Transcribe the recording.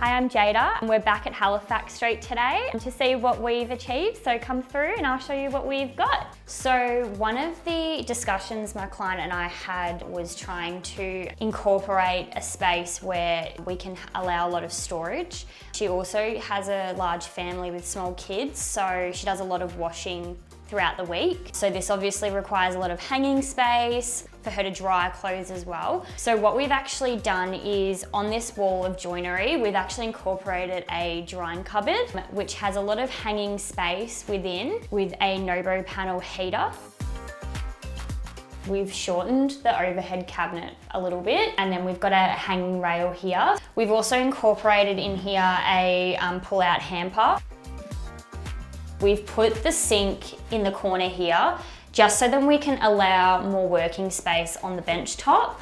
Hi, I'm Jeyda and we're back at Halifax Street today to see what we've achieved. So come through and I'll show you what we've got. So one of the discussions my client and I had was trying to incorporate a space where we can allow a lot of storage. She also has a large family with small kids, so she does a lot of washing throughout the week. So this obviously requires a lot of hanging space for her to dry clothes as well. So what we've actually done is on this wall of joinery, we've actually incorporated a drying cupboard, which has a lot of hanging space within with a no-bro panel heater. We've shortened the overhead cabinet a little bit, and then we've got a hanging rail here. We've also incorporated in here a pull-out hamper. We've put the sink in the corner here, just so that we can allow more working space on the bench top.